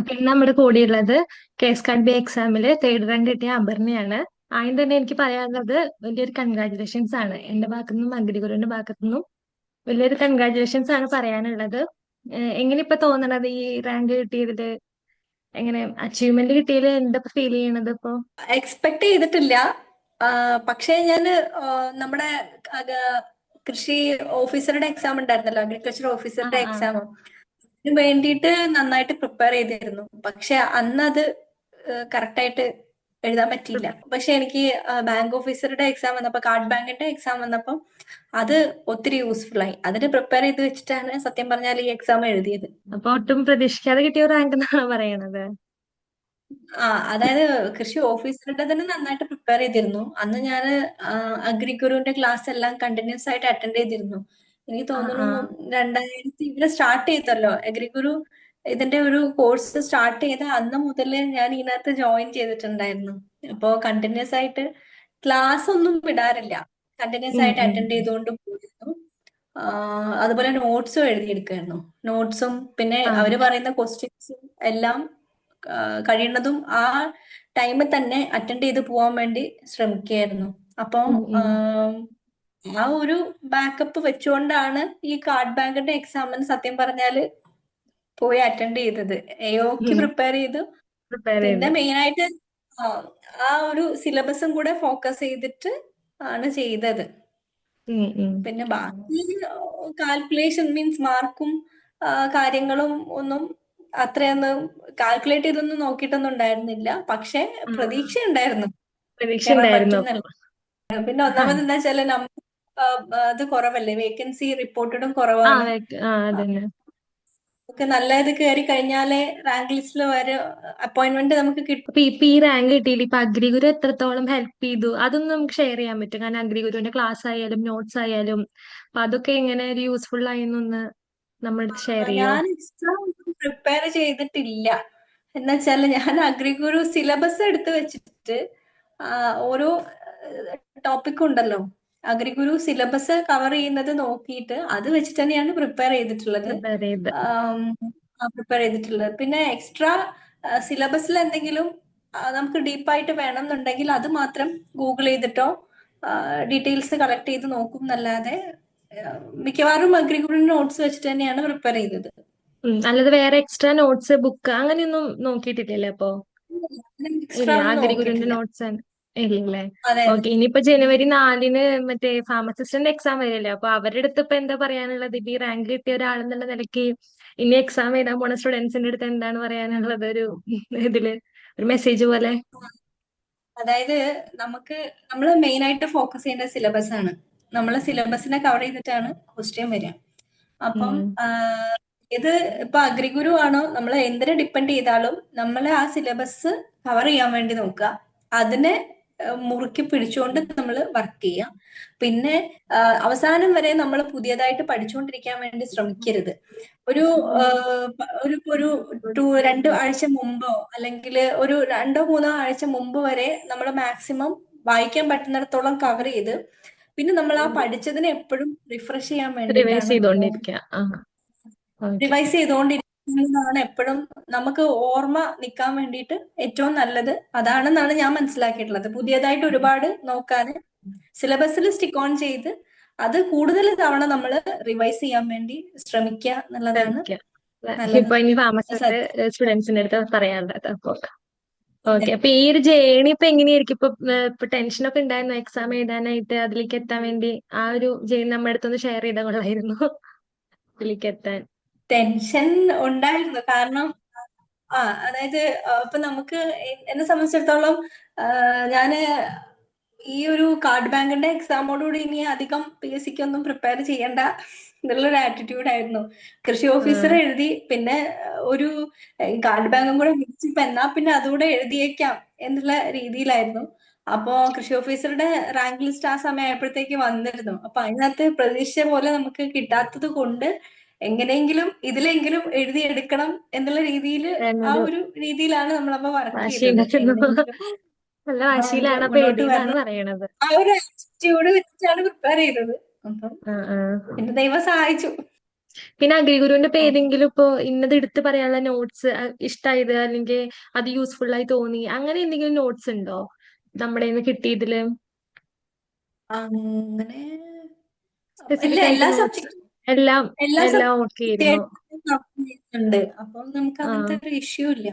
പിന്നെ നമ്മുടെ കൂടെയുള്ളത് കേസ് കാർഡ് ബി എക്സാമില് തേർഡ് റാങ്ക് കിട്ടിയ അപർണയാണ്. ആദ്യം തന്നെ എനിക്ക് പറയാനുള്ളത് വലിയൊരു കൺഗ്രാറ്റുലേഷൻസ് ആണ്. എന്റെ ഭാഗത്തുനിന്നും അഗ്രിഗുരുവിന്റെ ഭാഗത്തുനിന്നും വലിയൊരു കൺഗ്രാറ്റുലേഷൻസ് ആണ് പറയാനുള്ളത്. എങ്ങനെ ഇപ്പൊ തോന്നണത് ഈ റാങ്ക് കിട്ടിയതില്? എങ്ങനെ അച്ചീവ്മെന്റ് കിട്ടിയതിൽ എന്താ ഫീൽ ചെയ്യണത് ഇപ്പൊ? എക്സ്പെക്ട് ചെയ്തിട്ടില്ല. പക്ഷേ ഞാന് നമ്മുടെ അത് കൃഷി ഓഫീസറുടെ എക്സാം ഉണ്ടായിരുന്നല്ലോ, അഗ്രികൾച്ചർ ആ ഓഫീസറുടെ ആ എക്സാം. അതിന് വേണ്ടിയിട്ട് നന്നായിട്ട് പ്രിപ്പയർ ചെയ്തിരുന്നു. പക്ഷെ അന്ന് അത് കറക്റ്റായിട്ട് എഴുതാൻ പറ്റിയില്ല. പക്ഷെ എനിക്ക് ബാങ്ക് ഓഫീസറുടെ എക്സാം വന്നപ്പോ, കാർഡ് ബാങ്കിന്റെ എക്സാം വന്നപ്പോ അത് ഒത്തിരി യൂസ്ഫുൾ ആയി. അതിന് പ്രിപ്പയർ ചെയ്ത് വെച്ചിട്ടാണ് സത്യം പറഞ്ഞാൽ ഈ എക്സാം എഴുതിയത്. അപ്പൊ ഒട്ടും പ്രതീക്ഷിക്കാതെ കിട്ടിയ റാങ്ക് എന്നാണ് പറയണത്. അതായത് കൃഷി ഓഫീസറുടെ തന്നെ നന്നായിട്ട് പ്രിപ്പയർ ചെയ്തിരുന്നു. അന്ന് ഞാൻ അഗ്രിഗുരുവിന്റെ ക്ലാസ് എല്ലാം കണ്ടിന്യൂസ് ആയിട്ട് അറ്റൻഡ് ചെയ്തിരുന്നു. എനിക്ക് ആ തോന്നുന്നു ആ 2000 സ്റ്റാർട്ട് ചെയ്തല്ലോ അഗ്രിഗുരു. ഇതിന്റെ ഒരു കോഴ്സ് സ്റ്റാർട്ട് ചെയ്ത അന്ന് മുതൽ ഞാൻ ഇതിനകത്ത് ജോയിൻ ചെയ്തിട്ടുണ്ടായിരുന്നു. അപ്പോ കണ്ടിന്യൂസ് ആയിട്ട് ക്ലാസ് ഒന്നും വിടാറില്ല. കണ്ടിന്യൂസ് ഉം ആയിട്ട് ഉം അറ്റൻഡ് ചെയ്തുകൊണ്ട് പോയിരുന്നു. അതുപോലെ നോട്ട്സും എഴുതിയെടുക്കായിരുന്നു. നോട്ട്സും പിന്നെ ആ അവര് പറയുന്ന ക്വസ്റ്റ്യൻസും എല്ലാം കഴിയുന്നതും ആ ടൈമിൽ തന്നെ അറ്റൻഡ് ചെയ്ത് പോവാൻ വേണ്ടി ശ്രമിക്കുകയായിരുന്നു. അപ്പം ഉം ഉം ആ ഒരു ബാക്കപ്പ് വെച്ചുകൊണ്ടാണ് ഈ കാർഡ് ബാങ്കിന്റെ എക്സാമിന് സത്യം പറഞ്ഞാല് പോയി അറ്റൻഡ് ചെയ്തത്. എഒക്ക് ഉം പ്രിപ്പയർ ചെയ്തു. പ്രിപ്പയർ പിന്നെ ചെയ്ത്. മെയിനായിട്ട് ആ ആ ഒരു സിലബസും കൂടെ ഫോക്കസ് ചെയ്തിട്ട് ആണ് ചെയ്തത്. ഉം ഉം പിന്നെ ബാക്കി കാൽക്കുലേഷൻ മീൻസ് മാർക്കും കാര്യങ്ങളും ഒന്നും അത്രയൊന്നും കാൽക്കുലേറ്റ് ചെയ്തൊന്നും നോക്കിയിട്ടൊന്നും ഉണ്ടായിരുന്നില്ല. പക്ഷെ ആ പ്രതീക്ഷ ഉണ്ടായിരുന്നു പ്രതീക്ഷ കയറാൻ ഉണ്ടായിരുന്നു പറ്റും അപ്പൊ. എന്നല്ല. പിന്നെ ഒന്നാമത് എന്താ വെച്ചാല് അത് കുറവല്ലേ, വേക്കൻസി റിപ്പോർട്ടഡും കുറവാണ്. അതന്നെ. നമുക്ക് നല്ല ഇത് കയറി കഴിഞ്ഞാലേ റാങ്ക് ലിസ്റ്റിൽ വരെ അപ്പോയിന്റ്മെന്റ് നമുക്ക് കിട്ടും. അപ്പൊ ഇപ്പൊ ഈ റാങ്ക് കിട്ടിയില്ല, ഇപ്പൊ അഗ്രിഗുരു എത്രത്തോളം ഹെൽപ്പ് ചെയ്തു അതൊന്നും നമുക്ക് ഷെയർ ചെയ്യാൻ പറ്റും? കാരണം അഗ്രിഗുരുവിന്റെ ക്ലാസ് ആയാലും നോട്ട്സ് ആയാലും അപ്പൊ അതൊക്കെ എങ്ങനെ ഒരു യൂസ്ഫുൾ ആയി എന്നൊന്ന് നമ്മളടുത്ത് ഷെയർ ചെയ്യോ? ഞാൻ എക്സ്ട്രാ ഒന്നും പ്രിപ്പയർ ചെയ്തിട്ടില്ല. എന്ന് വെച്ചാൽ ഞാൻ അഗ്രിഗുരു സിലബസ് എടുത്ത് വെച്ചിട്ട് ആ, ഓരോ ടോപ്പിക് ഉണ്ടല്ലോ, അഗ്രിഗുരു സിലബസ് കവർ ചെയ്യുന്നത് നോക്കിയിട്ട് അത് വെച്ചിട്ട് തന്നെയാണ് പ്രിപ്പയർ ചെയ്ത്. പ്രിപ്പയർ ചെയ്തിട്ടുള്ളത്. പിന്നെ എക്സ്ട്രാ സിലബസിൽ എന്തെങ്കിലും നമുക്ക് ഡീപ്പായിട്ട് വേണം എന്നുണ്ടെങ്കിൽ അത് മാത്രം ഗൂഗിൾ ചെയ്തിട്ടോ ഡീറ്റെയിൽസ് കളക്ട് ചെയ്ത് നോക്കും എന്നല്ലാതെ മിക്കവാറും അഗ്രിഗുരു നോട്ട്സ് വെച്ചിട്ട് തന്നെയാണ് പ്രിപ്പയർ ചെയ്തത്. അല്ലാതെ വേറെ എക്സ്ട്രാ നോട്ട്സ് ബുക്ക് അങ്ങനെയൊന്നും നോക്കിയിട്ടില്ലല്ലേ അപ്പൊ? എക്സ്ട്രാ ഇല്ല, ഒന്നും അഗ്രിഗുരുവിന്റെ നോക്കിയിട്ടില്ല. നോട്ട്സ് ഇല്ലല്ലേ? അതെ അതെ. ഓക്കെ, ഇനിയിപ്പോ ജനുവരി 4 മറ്റേ ഫാർമസിസ്റ്റിന്റെ എക്സാം വരില്ലേ, അപ്പൊ അവരുടെ അടുത്ത് ഇപ്പൊ എന്താ പറയാനുള്ളത്? ഇപ്പൊ ഈ റാങ്ക് കിട്ടിയ ഒരാളെന്നുള്ള നിലയ്ക്ക് ഇനി എക്സാം എഴുതാൻ പോണ സ്റ്റുഡൻസിന്റെ അടുത്ത് എന്താണ് പറയാനുള്ളത്? ഒരു ഇതില് ഒരു മെസ്സേജ് പോലെ. അതായത് നമുക്ക് നമ്മൾ മെയിൻ ആയിട്ട് ഫോക്കസ് ചെയ്യേണ്ട സിലബസ് ആണ്. നമ്മളെ സിലബസിനെ കവർ ചെയ്തിട്ടാണ് ക്വസ്റ്റ്യൻ വരിക. അപ്പം ഉം ഇത് ഇപ്പൊ അഗ്രിഗുരു ആണോ, നമ്മൾ എന്തിനെ ഡിപ്പെൻഡ് ചെയ്താലും നമ്മൾ ആ സിലബസ് കവർ ചെയ്യാൻ വേണ്ടി നോക്കുക. അതിനെ മുറുക്കി പിടിച്ചുകൊണ്ട് നമ്മൾ വർക്ക് ചെയ്യാം. പിന്നെ അവസാനം വരെ നമ്മൾ പുതിയതായിട്ട് പഠിച്ചുകൊണ്ടിരിക്കാൻ വേണ്ടി ശ്രമിക്കരുത്. ഒരു ഒരു 2 ആഴ്ച മുമ്പോ അല്ലെങ്കിൽ ഒരു 2 3 ആഴ്ച മുമ്പ് വരെ നമ്മൾ മാക്സിമം വായിക്കാൻ പറ്റുന്നിടത്തോളം കവർ ചെയ്ത് പിന്നെ നമ്മൾ ആ പഠിച്ചതിനെ എപ്പോഴും റിഫ്രഷ് ചെയ്യാൻ റിവൈസ് വേണ്ടിയിട്ടാണ് ചെയ്തോണ്ടിരിക്കുക. ആ ഓക്കെ. റിവൈസ് ചെയ്തുകൊണ്ടിരിക്കുന്നതാണ് എപ്പോഴും നമുക്ക് ഓർമ്മ നിൽക്കാൻ വേണ്ടിയിട്ട് ഏറ്റവും നല്ലത്. അതാണെന്നാണ് ഞാൻ മനസ്സിലാക്കിയിട്ടുള്ളത്. പുതിയതായിട്ട് ഒരുപാട് നോക്കാതെ സിലബസിൽ സ്റ്റിക്ക് ഓൺ ചെയ്ത് അത് കൂടുതൽ തവണ നമ്മൾ റിവൈസ് ചെയ്യാൻ വേണ്ടി ശ്രമിക്കുക എന്നുള്ളതാണ് ശ്രമിക്കുക. നല്ലത്. ഇപ്പൊ ഇനി ഫാർമസിസ്റ്റ് സത്യം. സ്റ്റുഡൻസിന്റെ അടുത്ത് പറയാനുള്ളത് അപ്പൊ. ഓക്കെ, അപ്പൊ ഈ ഒരു ജേണി ഇപ്പൊ എങ്ങനെയായിരിക്കും? ഇപ്പൊ ടെൻഷനൊക്കെ ഉണ്ടായിരുന്നു എക്സാം എഴുതാനായിട്ട്, അതിലേക്ക് എത്താൻ വേണ്ടി ആ ഒരു ജേണി നമ്മുടെ അടുത്തൊന്ന് ഷെയർ ചെയ്താൽ കൊള്ളായിരുന്നു. അതിലേക്ക് എത്താൻ. ടെൻഷൻ ഉണ്ടായിരുന്നു. കാരണം അതായത് ഇപ്പൊ നമുക്ക് എന്നെ സംബന്ധിച്ചിടത്തോളം ഞാന് ഈ ഒരു കാർഡ് ബാങ്കിന്റെ എക്സാമോടുകൂടി ഇനി അധികം PSC ഒന്നും പ്രിപ്പയർ ചെയ്യണ്ട എന്നുള്ളൊരു ആറ്റിറ്റ്യൂഡ് ആയിരുന്നു. കൃഷി ഓഫീസർ ആ എഴുതി പിന്നെ ഒരു കാർഡ് ബാങ്കും കൂടെ വിളിച്ചിപ്പോ എന്നാ പിന്നെ അതുകൂടെ എഴുതിയേക്കാം എന്നുള്ള രീതിയിലായിരുന്നു. അപ്പോ കൃഷി ഓഫീസറുടെ റാങ്ക് ലിസ്റ്റ് ആ സമയം ആയപ്പോഴത്തേക്ക് വന്നിരുന്നു. അപ്പൊ അതിനകത്ത് പ്രതീക്ഷിച്ച പോലെ നമുക്ക് കിട്ടാത്തത് കൊണ്ട് എങ്ങനെയെങ്കിലും ഇതിലെങ്കിലും എഴുതിയെടുക്കണം എന്നുള്ള രീതിയിൽ ആ എന്നൊരു ഒരു രീതിയിലാണ് നമ്മളപ്പോ വർക്ക് ചെയ്തത്. വാശിയുണ്ടായിരുന്നു. എങ്ങനെയെങ്കിലും നല്ല നമുക്ക് വാശിയിലാണ് അപ്പൊ മുന്നോട്ട് എഴുതിയെന്നാണ് വരണം, പറയണത്. ആ ഒരു ആറ്റിറ്റ്യൂഡ് വെച്ചാണ് പ്രിപ്പയർ ചെയ്തത്. അപ്പം ആ ആ പിന്നെ ദൈവം സഹായിച്ചു. പിന്നെ അഗ്രിഗുരുവിന്റെ ഇപ്പൊ ഏതെങ്കിലും ഇപ്പൊ ഇന്നത് എടുത്ത് പറയാനുള്ള നോട്ട്സ് ഇഷ്ടായത് അല്ലെങ്കിൽ അത് യൂസ്ഫുൾ ആയി തോന്നി അങ്ങനെ എന്തെങ്കിലും നോട്ട്സ് ഉണ്ടോ നമ്മുടെ കയ്യിന്ന് കിട്ടിയതില് അങ്ങനെ ഇല്ല, സ്പെസിഫിക് ആയിട്ട് എല്ലാ നോട്ട്സ് സബ്ജക്റ്റും എല്ലാം എല്ലാ എല്ലാം ഓക്കെ സബ്ജക്റ്റും ആയിരുന്നു. ഉണ്ട്. അപ്പം നമുക്ക് ആ അങ്ങനത്തെ ഒരു ഇഷ്യൂ ഇല്ല.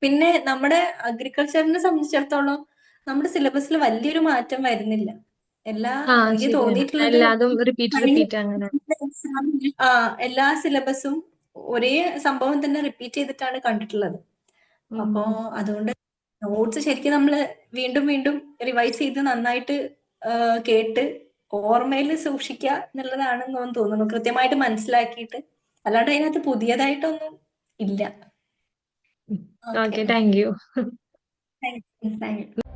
പിന്നെ നമ്മുടെ അഗ്രികൾച്ചറിനെ സംബന്ധിച്ചിടത്തോളം നമ്മുടെ സിലബസിൽ വലിയൊരു മാറ്റം വരുന്നില്ല. ആ എനിക്ക് ശരിയാണ്, തോന്നിയിട്ടുള്ളത് എല്ലാതും റിപ്പീറ്റ് കഴിഞ്ഞ റിപ്പീറ്റ് അങ്ങനെ. എക്സാമിന് എല്ലാ സിലബസും ഒരേ സംഭവം തന്നെ റിപ്പീറ്റ് ചെയ്തിട്ടാണ് കണ്ടിട്ടുള്ളത്. അപ്പോ ഉം. അതുകൊണ്ട് നോട്ട്സ് ശരിക്കും നമ്മൾ വീണ്ടും വീണ്ടും റിവൈസ് ചെയ്ത് നന്നായിട്ട് കേട്ട് ഓർമ്മയിൽ സൂക്ഷിക്കുക എന്നുള്ളതാണെന്ന് തോന്നുന്നു, കൃത്യമായിട്ട് മനസ്സിലാക്കിയിട്ട്. അല്ലാണ്ട് അതിനകത്ത് പുതിയതായിട്ടൊന്നും ഇല്ല. Okay, okay, thank you. Thank you.